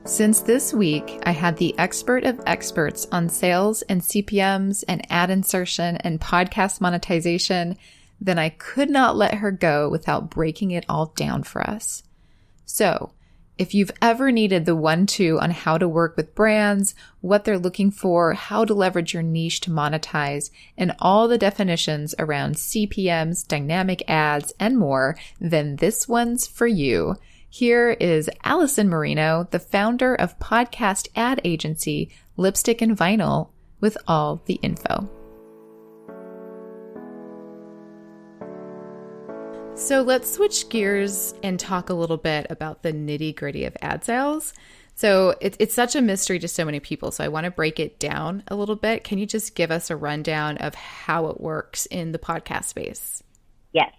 Since this week, I had the expert of experts on sales and CPMs and ad insertion and podcast monetization, then I could not let her go without breaking it all down for us. So, if you've ever needed the 1-2 on how to work with brands, what they're looking for, how to leverage your niche to monetize, and all the definitions around CPMs, dynamic ads, and more, then this one's for you. Here is Allyson Marino, the founder of podcast ad agency Lipstick and Vinyl, with all the info. So let's switch gears and talk a little bit about the nitty-gritty of ad sales. So it's such a mystery to so many people, so I want to break it down a little bit. Can you just give us a rundown of how it works in the podcast space? Yes.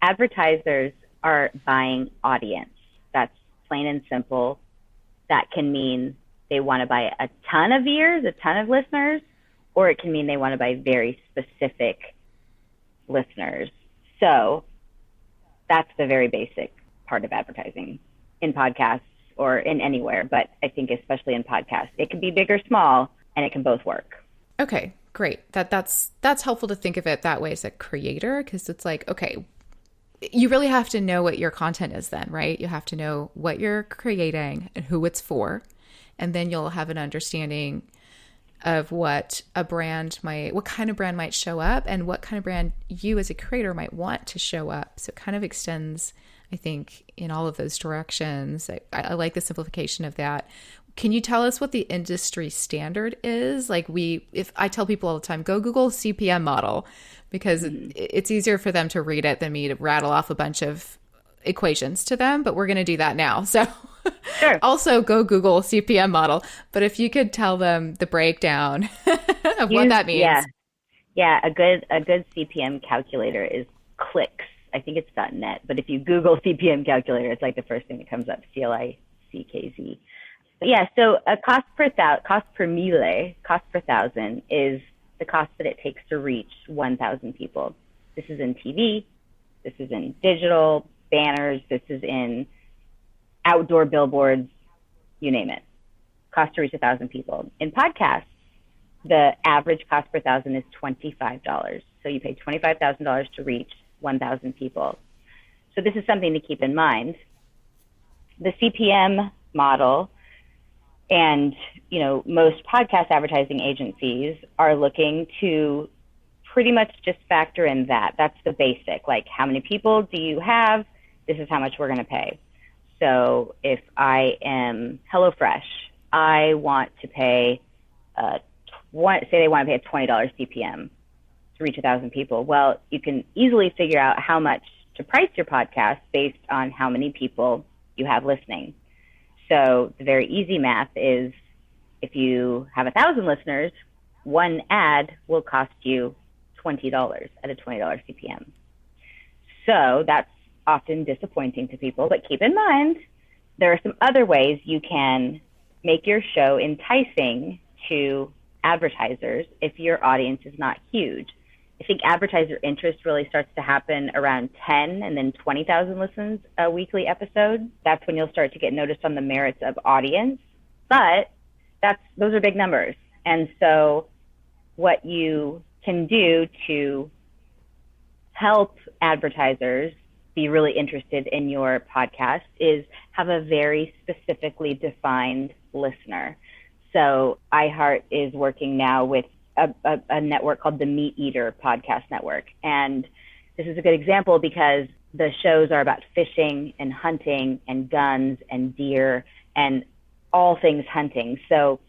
Advertisers are buying audience. That's plain and simple. That can mean they want to buy a ton of ears, a ton of listeners, or it can mean they want to buy very specific listeners. So that's the very basic part of advertising in podcasts or in anywhere, but I think especially in podcasts. It can be big or small, and it can both work. Okay, great. That's helpful to think of it that way as a creator, because it's like, okay, you really have to know what your content is then, right? You have to know what you're creating and who it's for. And then you'll have an understanding of what kind of brand might show up and what kind of brand you as a creator might want to show up. So it kind of extends, I think, in all of those directions. I like the simplification of that. Can you tell us what the industry standard is? If I tell people all the time, go Google CPM model, because it's easier for them to read it than me to rattle off a bunch of equations to them, but we're going to do that now. So sure. Also go Google CPM model, but if you could tell them the breakdown of what that means. Yeah. A good CPM calculator is clicks. I think it's .net, but if you Google CPM calculator, it's like the first thing that comes up, CLICKZ. But yeah, so a cost per thousand is the cost that it takes to reach 1,000 people. This is in TV, this is in digital, banners, this is in outdoor billboards, you name it. Cost to reach 1,000 people. In podcasts, the average cost per thousand is $25. So you pay $25,000 to reach 1,000 people. So this is something to keep in mind. The CPM model, and most podcast advertising agencies are looking to pretty much just factor in that. That's the basic. Like, how many people do you have? This is how much we're going to pay. So if I am HelloFresh, I want to pay, say they want to pay a $20 CPM to reach 1,000 people. Well, you can easily figure out how much to price your podcast based on how many people you have listening. So the very easy math is, if you have 1,000 listeners, one ad will cost you $20 at a $20 CPM. So that's often disappointing to people, but keep in mind, there are some other ways you can make your show enticing to advertisers if your audience is not huge. I think advertiser interest really starts to happen around 10 and then 20,000 listens a weekly episode. That's when you'll start to get noticed on the merits of audience. But those are big numbers. And so what you can do to help advertisers be really interested in your podcast is have a very specifically defined listener. So iHeart is working now with a network called the Meat Eater Podcast Network. And this is a good example because the shows are about fishing and hunting and guns and deer and all things hunting. So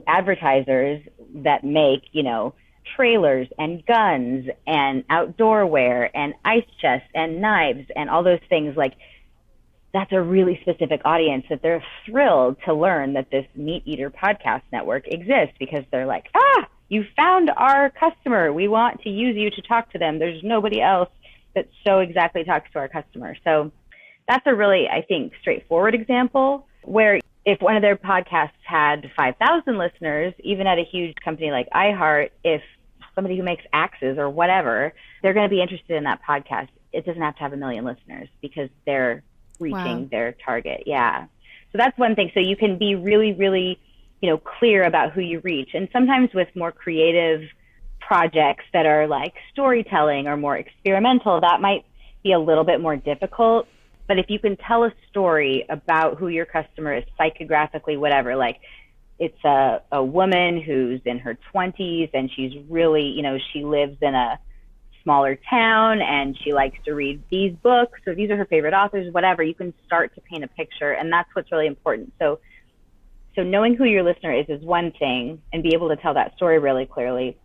advertisers that make, trailers and guns and outdoor wear and ice chests and knives and all those things, like, that's a really specific audience that they're thrilled to learn that this Meat Eater Podcast Network exists, because they're like, you found our customer. We want to use you to talk to them. There's nobody else that so exactly talks to our customer. So that's a really, I think, straightforward example where if one of their podcasts had 5,000 listeners, even at a huge company like iHeart, if somebody who makes axes or whatever, they're going to be interested in that podcast. It doesn't have to have 1 million listeners because they're reaching their target. Yeah. So that's one thing. So you can be really, really, clear about who you reach. And sometimes with more creative projects that are like storytelling or more experimental, that might be a little bit more difficult. But if you can tell a story about who your customer is, psychographically, whatever, like it's a woman who's in her 20s and she's really, she lives in a smaller town and she likes to read these books. So these are her favorite authors, whatever, you can start to paint a picture. And that's what's really important. So knowing who your listener is one thing, and be able to tell that story really clearly,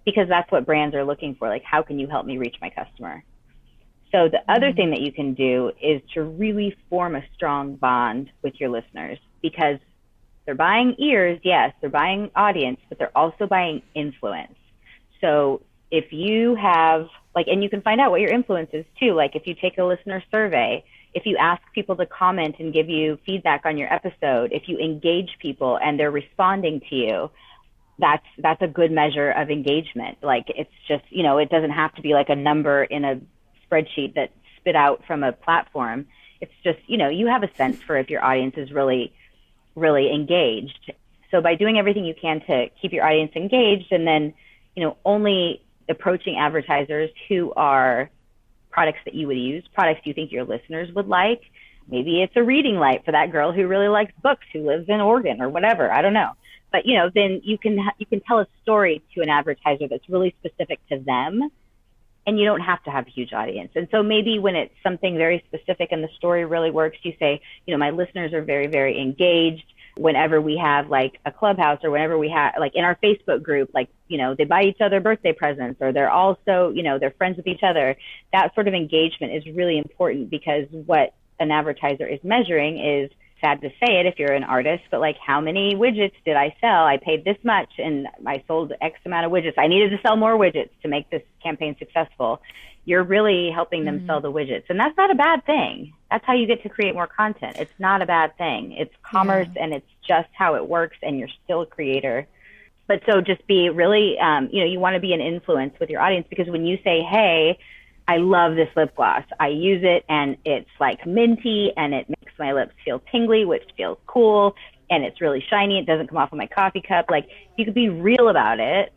because that's what brands are looking for. Like, how can you help me reach my customer? So the other thing that you can do is to really form a strong bond with your listeners, because they're buying ears, yes, they're buying audience, but they're also buying influence. So if you have, and you can find out what your influence is too. Like if you take a listener survey, if you ask people to comment and give you feedback on your episode, if you engage people and they're responding to you, that's a good measure of engagement. Like it's just, it doesn't have to be like a number in a spreadsheet that's spit out from a platform. It's just, you have a sense for if your audience is really, really engaged. So by doing everything you can to keep your audience engaged, and then, only approaching advertisers who are products that you would use, products you think your listeners would like. Maybe it's a reading light for that girl who really likes books, who lives in Oregon or whatever. I don't know. But, then you can tell a story to an advertiser that's really specific to them, and you don't have to have a huge audience. And so maybe when it's something very specific and the story really works, you say, my listeners are very, very engaged. Whenever we have like a clubhouse, or whenever we have like in our Facebook group, like, they buy each other birthday presents, or they're also, they're friends with each other. That sort of engagement is really important, because what an advertiser is measuring is, sad to say it if you're an artist, but like, how many widgets did I sell? I paid this much and I sold X amount of widgets. I needed to sell more widgets to make this campaign successful. You're really helping them sell the widgets. And that's not a bad thing. That's how you get to create more content. It's not a bad thing. It's commerce, and it's just how it works, and you're still a creator. But so just be really, you want to be an influence with your audience, because when you say, hey, I love this lip gloss, I use it and it's like minty and it makes my lips feel tingly, which feels cool, and it's really shiny, it doesn't come off of my coffee cup. Like, you could be real about it.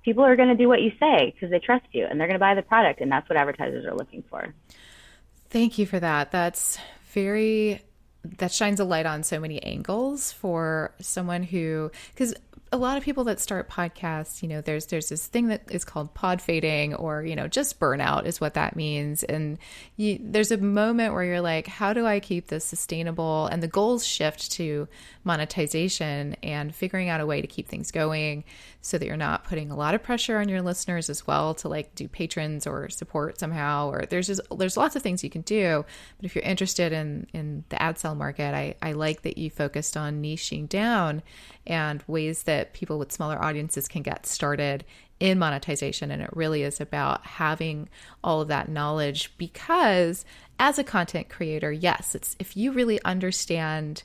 People are going to do what you say because they trust you, and they're going to buy the product. And that's what advertisers are looking for. Thank you for that. That shines a light on so many angles for someone who, because a lot of people that start podcasts, there's this thing that is called pod fading, or, just burnout is what that means. And there's a moment where you're like, how do I keep this sustainable? And the goals shift to monetization and figuring out a way to keep things going so that you're not putting a lot of pressure on your listeners as well to like do patrons or support somehow, or there's lots of things you can do. But if you're interested in the ad sell market, I like that you focused on niching down and ways that people with smaller audiences can get started in monetization. And it really is about having all of that knowledge, because as a content creator, yes, it's if you really understand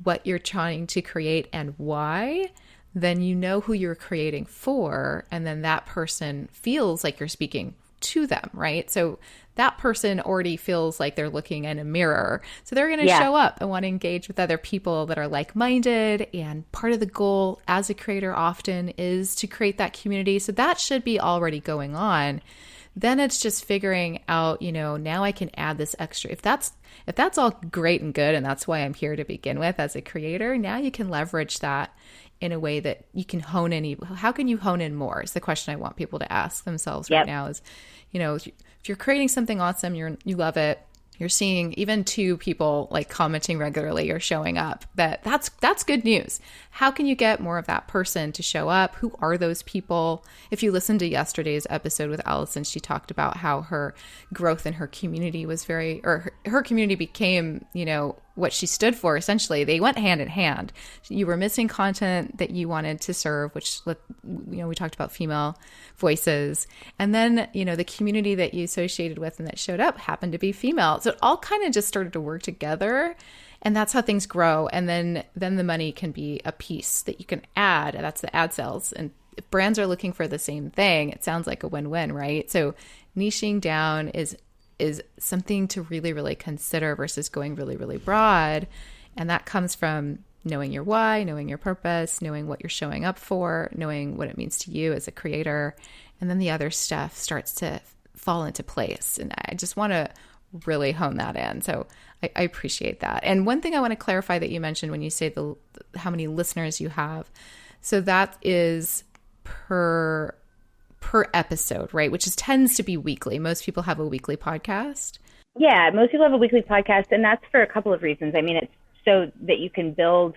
what you're trying to create and why, then you know who you're creating for, and then that person feels like you're speaking to them, right? So that person already feels like they're looking in a mirror. So they're going to show up and want to engage with other people that are like-minded. And part of the goal as a creator often is to create that community. So that should be already going on. Then it's just figuring out, now I can add this extra. If that's all great and good, and that's why I'm here to begin with as a creator, now you can leverage that in a way that you can hone in. How can you hone in more is the question I want people to ask themselves right now is, if you're creating something awesome, you love it, you're seeing even 2 people like commenting regularly or showing up, that's good news. How can you get more of that person to show up? Who are those people? If you listened to yesterday's episode with Allyson, she talked about how her growth in her community was her community became, what she stood for. Essentially, they went hand in hand. You were missing content that you wanted to serve, which, we talked about female voices. And then, the community that you associated with and that showed up happened to be female. So it all kind of just started to work together. And that's how things grow. And then the money can be a piece that you can add. That's the ad sales. And if brands are looking for the same thing, it sounds like a win-win, right? So niching down is something to really, really consider versus going really, really broad. And that comes from knowing your why, knowing your purpose, knowing what you're showing up for, knowing what it means to you as a creator. And then the other stuff starts to fall into place. And I just want to really hone that in. So I appreciate that. And one thing I want to clarify that you mentioned when you say how many listeners you have. So that is per episode, right? Which tends to be weekly. Most people have a weekly podcast. Yeah, most people have a weekly podcast, and that's for a couple of reasons. I mean, it's so that you can build,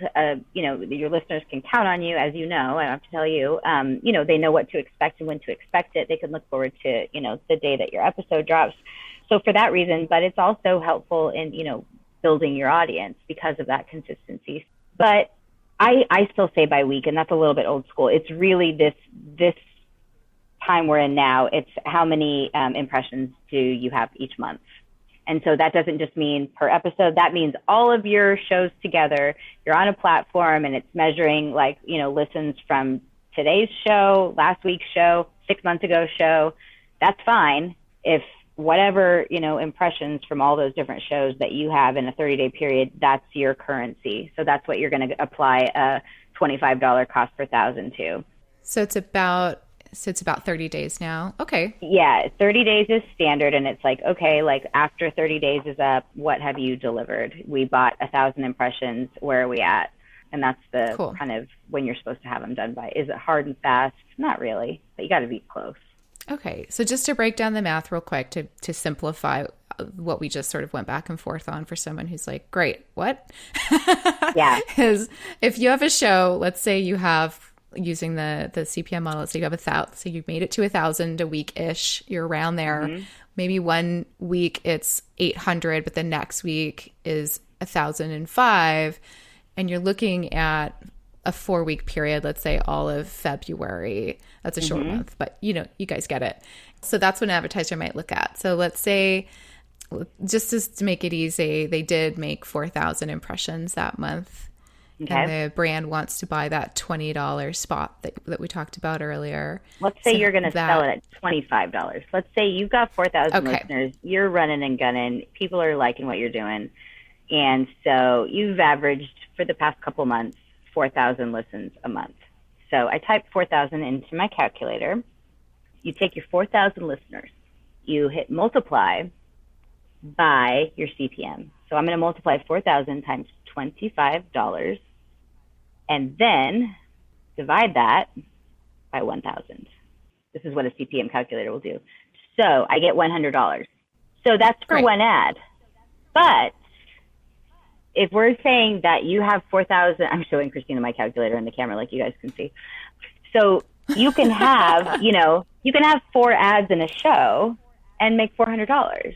your listeners can count on you, as you know, I don't have to tell you, they know what to expect and when to expect it. They can look forward to, the day that your episode drops. So for that reason, but it's also helpful in, building your audience because of that consistency. But I still say by week, and that's a little bit old school. It's really this time we're in now. It's how many impressions do you have each month? And so that doesn't just mean per episode. That means all of your shows together. You're on a platform and it's measuring listens from today's show, last week's show, 6 months ago show. That's fine if whatever, impressions from all those different shows that you have in a 30-day period, that's your currency. So that's what you're going to apply a $25 cost per thousand to. So it's about 30 days now. Okay. Yeah, 30 days is standard. And it's after 30 days is up, what have you delivered? We bought 1,000 impressions. Where are we at? And that's the cool. Kind of when you're supposed to have them done by. Is it hard and fast? Not really, but you got to be close. Okay. So just to break down the math real quick to simplify what we just sort of went back and forth on for someone who's like, great, what? Yeah. Is if you have a show, let's say you have, using the CPM model, let's say you have 1,000, so you made it to 1,000 a week-ish, you're around there. Mm-hmm. Maybe one week it's 800, but the next week is 1,005, and you're looking at a 4-week period, let's say all of February. That's a short month, but you guys get it. So that's what an advertiser might look at. So let's say, just to make it easy, they did make 4,000 impressions that month. Okay. And the brand wants to buy that $20 spot that we talked about earlier. Let's say you're going to sell it at $25. Let's say you've got 4,000 listeners. You're running and gunning. People are liking what you're doing. And so you've averaged, for the past couple months, 4,000 listens a month. So I typed 4,000 into my calculator. You take your 4,000 listeners. You hit multiply by your CPM. So I'm going to multiply 4,000 times $25 and then divide that by 1,000. This is what a CPM calculator will do. So I get $100. So that's for one ad. But if we're saying that you have 4,000, I'm showing Christina my calculator in the camera like you guys can see. So you can have, you can have 4 ads in a show and make $400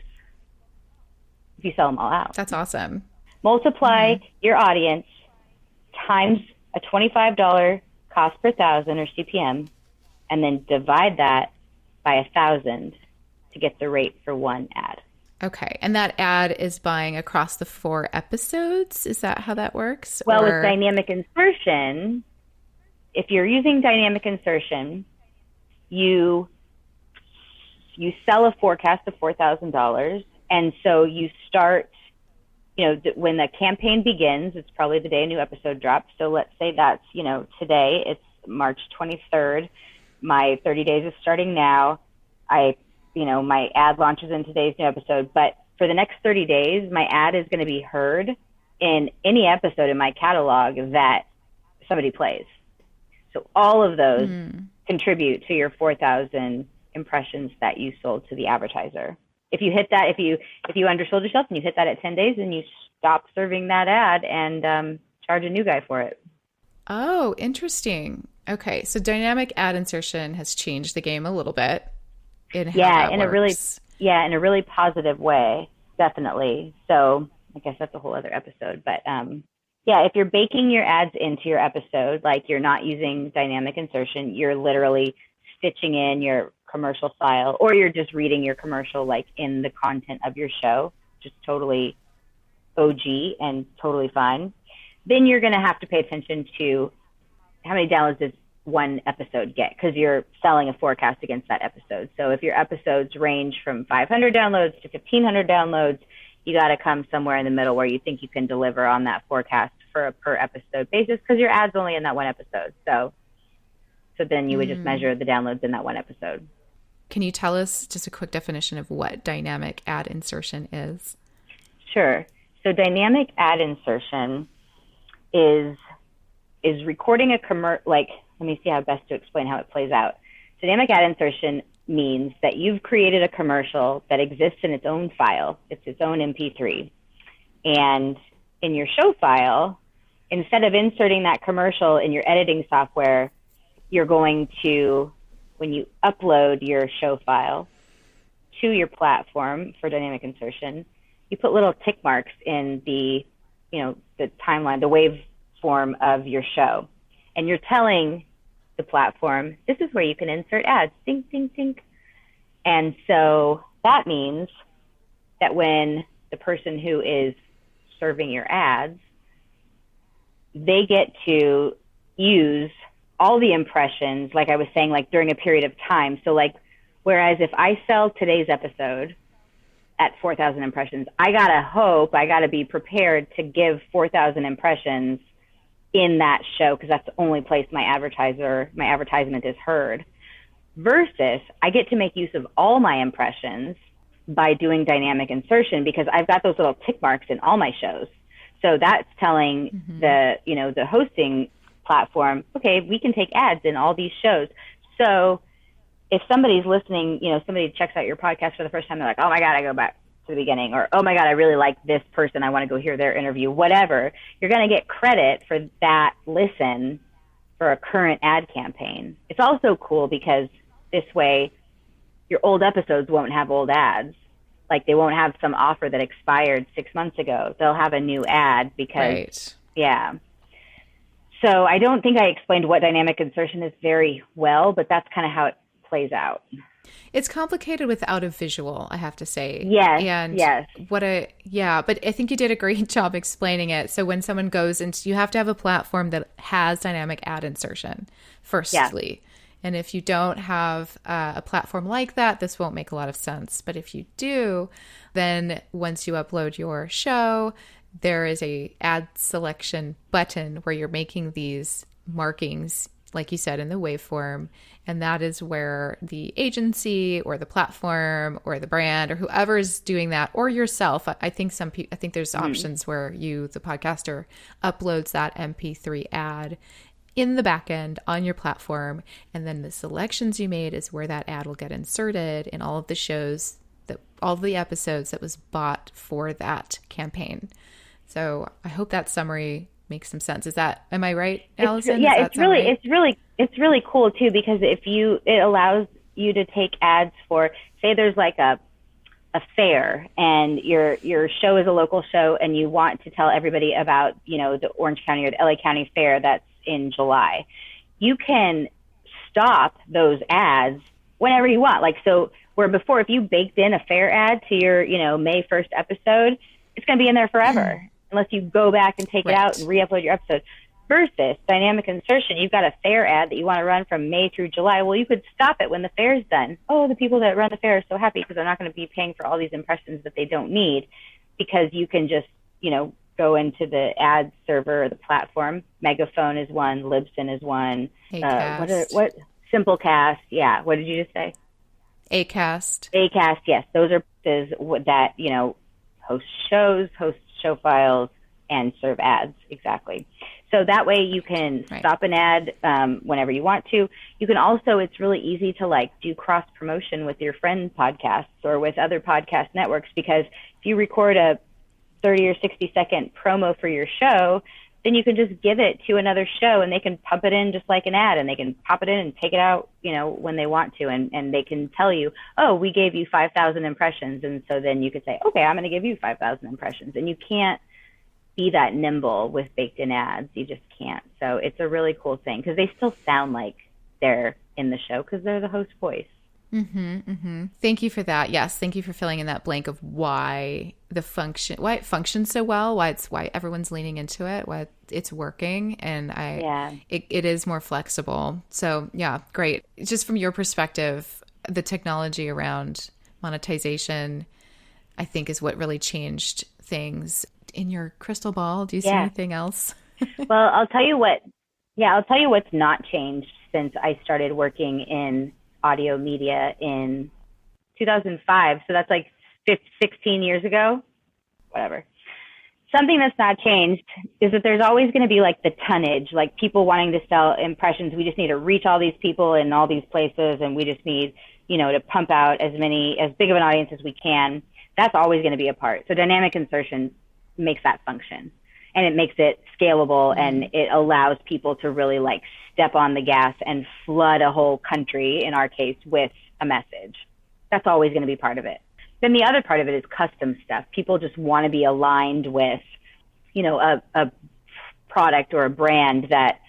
if you sell them all out. That's awesome. Multiply your audience times a $25 cost per thousand or CPM, and then divide that by 1,000 to get the rate for one ad. Okay. And that ad is buying across the 4 episodes? Is that how that works? Well, with dynamic insertion, if you're using dynamic insertion, you sell a forecast of $4,000. And so you start, when the campaign begins, it's probably the day a new episode drops. So let's say that's, today, it's March 23rd. My 30 days is starting now. My ad launches in today's new episode. But for the next 30 days, my ad is going to be heard in any episode in my catalog that somebody plays. So all of those contribute to your 4,000 impressions that you sold to the advertiser. If you hit that, if you undersold yourself and you hit that at 10 days, then you stop serving that ad and charge a new guy for it. Oh, interesting. Okay, so dynamic ad insertion has changed the game a little bit. In a really positive way, definitely. So I guess that's a whole other episode. But if you're baking your ads into your episode, like you're not using dynamic insertion, you're literally stitching in your commercial file, or you're just reading your commercial like in the content of your show, just totally OG and totally fine. Then you're going to have to pay attention to how many downloads does one episode get, because you're selling a forecast against that episode. So if your episodes range from 500 downloads to 1,500 downloads, you got to come somewhere in the middle where you think you can deliver on that forecast for a per episode basis, because your ad's only in that one episode. So then you would just measure the downloads in that one episode. Can you tell us just a quick definition of what dynamic ad insertion is? Sure. So dynamic ad insertion is recording a let me see how best to explain how it plays out. Dynamic ad insertion means that you've created a commercial that exists in its own file. It's its own MP3. And in your show file, instead of inserting that commercial in your editing software, you're going to, when you upload your show file to your platform for dynamic insertion, you put little tick marks in the timeline, the waveform of your show. And you're telling the platform, this is where you can insert ads, ding, ding, ding. And so that means that when the person who is serving your ads, they get to use all the impressions, like I was saying, like during a period of time. So like, whereas if I sell today's episode at 4,000 impressions, I gotta be prepared to give 4,000 impressions in that show, because that's the only place my advertisement is heard. Versus I get to make use of all my impressions by doing dynamic insertion, because I've got those little tick marks in all my shows. So that's telling the hosting platform, okay, we can take ads in all these shows. So if somebody's listening, somebody checks out your podcast for the first time, they're like, oh my God, I go back to the beginning, or, oh my God, I really like this person, I want to go hear their interview, whatever. You're going to get credit for that listen for a current ad campaign. It's also cool because this way your old episodes won't have old ads. Like they won't have some offer that expired 6 months ago. They'll have a new ad because, yeah. So I don't think I explained what dynamic insertion is very well, but that's kind of how it plays out. It's complicated without a visual, I have to say. Yes. And yes. But I think you did a great job explaining it. So when someone goes into, you have to have a platform that has dynamic ad insertion, firstly. Yeah. And if you don't have a platform like that, this won't make a lot of sense. But if you do, then once you upload your show, there is a ad selection button where you're making these markings, like you said, in the waveform. And that is where the agency or the platform or the brand or whoever is doing that, or yourself, I think there's options where you, the podcaster, uploads that MP3 ad in the back end on your platform. And then the selections you made is where that ad will get inserted in all of the shows, all of the episodes that was bought for that campaign. So I hope that summary makes some sense. Am I right, Allyson? It's really cool too, because it allows you to take ads for, say there's like a fair and your show is a local show and you want to tell everybody about, the Orange County or the LA County Fair that's in July. You can stop those ads whenever you want. Like, so where before, if you baked in a fair ad to your, May 1st episode, it's going to be in there forever. Unless you go back and take it out and re-upload your episode. Versus dynamic insertion, you've got a fair ad that you want to run from May through July. Well, you could stop it when the fair's done. Oh, the people that run the fair are so happy because they're not going to be paying for all these impressions that they don't need, because you can just, go into the ad server or the platform. Megaphone is one, Libsyn is one. What Simplecast? Yeah. What did you just say? Acast. Acast. Yes, those are that host shows, host show files, and serve ads. Exactly. So that way you can stop an ad whenever you want to. You can also, it's really easy to do cross promotion with your friend podcasts or with other podcast networks, because if you record a 30 or 60 second promo for your show, then you can just give it to another show and they can pump it in just like an ad, and they can pop it in and take it out, when they want to. And they can tell you, oh, we gave you 5,000 impressions. And so then you could say, okay, I'm going to give you 5,000 impressions. And you can't be that nimble with baked in ads. You just can't. So it's a really cool thing, because they still sound like they're in the show because they're the host voice. Thank you for that. Yes, thank you for filling in that blank of why it functions so well, why everyone's leaning into it, why it's working, and it is more flexible. So yeah, great. Just from your perspective, the technology around monetization, I think is what really changed things. In your crystal ball, do you see Yeah. anything else? Well, I'll tell you what. Yeah, I'll tell you what's not changed since I started working in audio media in 2005. So that's like 16 years ago, whatever. Something that's not changed is that there's always going to be like the tonnage, like people wanting to sell impressions. We just need to reach all these people in all these places, and we just need, to pump out as big of an audience as we can. That's always going to be a part. So dynamic insertion makes that function, and it makes it scalable, and it allows people to really like step on the gas and flood a whole country, in our case, with a message. That's always going to be part of it. Then the other part of it is custom stuff. People just want to be aligned with, a product or a brand that,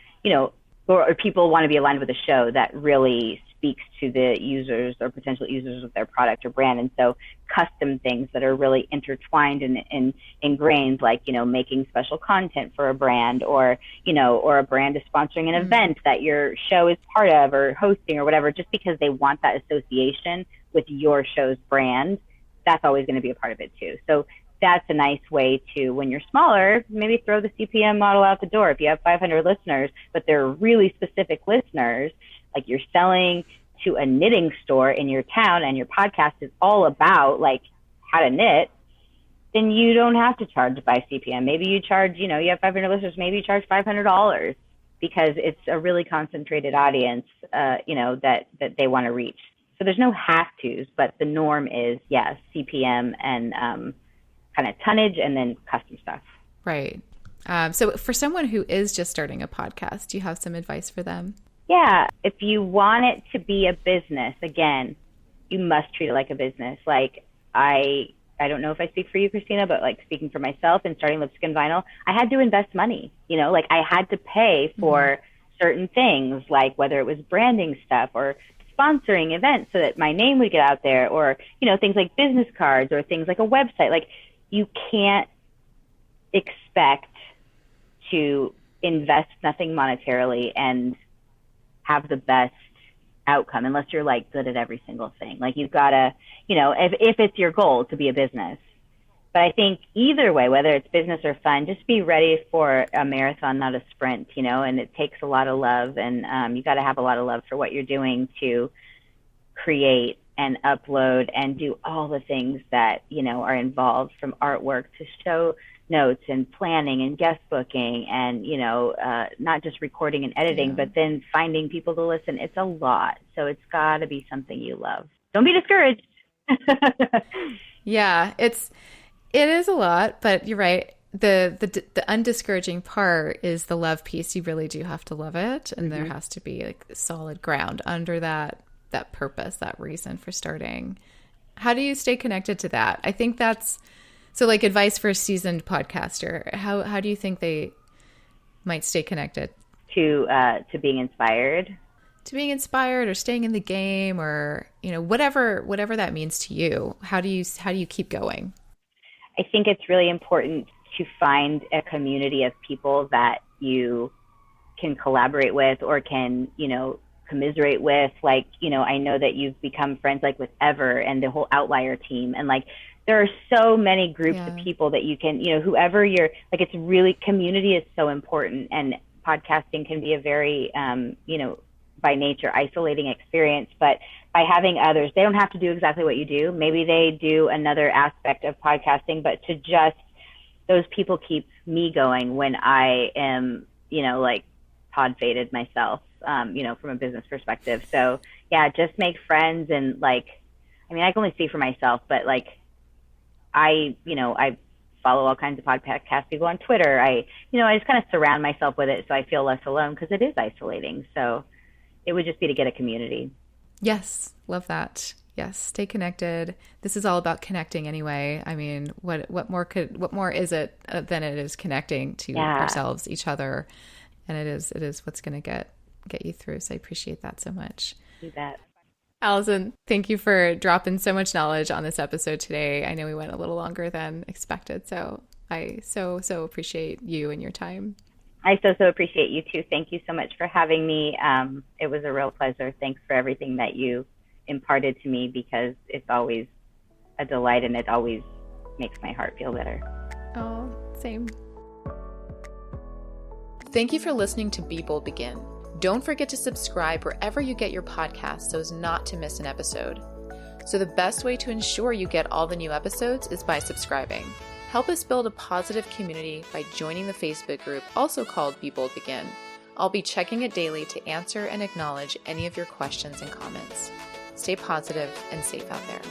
or people want to be aligned with a show that really speaks to the users or potential users of their product or brand. And so custom things that are really intertwined and ingrained, like, making special content for a brand, or a brand is sponsoring an event that your show is part of or hosting or whatever, just because they want that association with your show's brand. That's always going to be a part of it too. So that's a nice way to, when you're smaller, maybe throw the CPM model out the door. If you have 500 listeners, but they're really specific listeners, like you're selling to a knitting store in your town and your podcast is all about like how to knit, then you don't have to charge by CPM. Maybe you charge, you have 500 listeners, maybe you charge $500 because it's a really concentrated audience, that they want to reach. So there's no have-tos, but the norm is, yes, CPM and kind of tonnage and then custom stuff. Right. So for someone who is just starting a podcast, do you have some advice for them? Yeah. If you want it to be a business, again, you must treat it like a business. Like I don't know if I speak for you, Christina, but like speaking for myself and starting Lipstick and Vinyl, I had to invest money, like I had to pay for certain things, like whether it was branding stuff or sponsoring events so that my name would get out there, or, things like business cards or things like a website. Like you can't expect to invest nothing monetarily and have the best outcome unless you're like good at every single thing. Like you've got to, if it's your goal to be a business. But I think either way, whether it's business or fun, just be ready for a marathon, not a sprint, and it takes a lot of love, and you got to have a lot of love for what you're doing to create and upload and do all the things that, are involved, from artwork to show notes and planning and guest booking and, not just recording and editing, but then finding people to listen. It's a lot. So it's got to be something you love. Don't be discouraged. Yeah, it is a lot, but you're right. The undiscouraging part is the love piece. You really do have to love it, and there has to be like solid ground under that purpose, that reason for starting. How do you stay connected to that? I think that's so. Like advice for a seasoned podcaster. How do you think they might stay connected to being inspired? To being inspired, or staying in the game, or whatever that means to you. How do you keep going? I think it's really important to find a community of people that you can collaborate with or can, commiserate with. Like, I know that you've become friends like with Ever and the whole Outlier team. And like, there are so many groups of people that you can, whoever you're like, it's really, community is so important. And podcasting can be a very, by nature, isolating experience. But by having others, they don't have to do exactly what you do. Maybe they do another aspect of podcasting, but to just, those people keep me going when I am, like pod faded myself, from a business perspective. So yeah, just make friends. And like, I mean, I can only speak for myself, but like, I follow all kinds of podcast people on Twitter. I just kind of surround myself with it so I feel less alone, because it is isolating. So it would just be to get a community. Yes. Love that. Yes. Stay connected. This is all about connecting anyway. I mean, what more is it than it is connecting to ourselves, each other. And it is what's going to get you through. So I appreciate that so much. You bet. Allyson, thank you for dropping so much knowledge on this episode today. I know we went a little longer than expected. So I so appreciate you and your time. I so appreciate you too. Thank you so much for having me. It was a real pleasure. Thanks for everything that you imparted to me, because it's always a delight and it always makes my heart feel better. Oh, same. Thank you for listening to Be Bold Begin. Don't forget to subscribe wherever you get your podcasts so as not to miss an episode. So the best way to ensure you get all the new episodes is by subscribing. Help us build a positive community by joining the Facebook group, also called Be Bold Begin. I'll be checking it daily to answer and acknowledge any of your questions and comments. Stay positive and safe out there.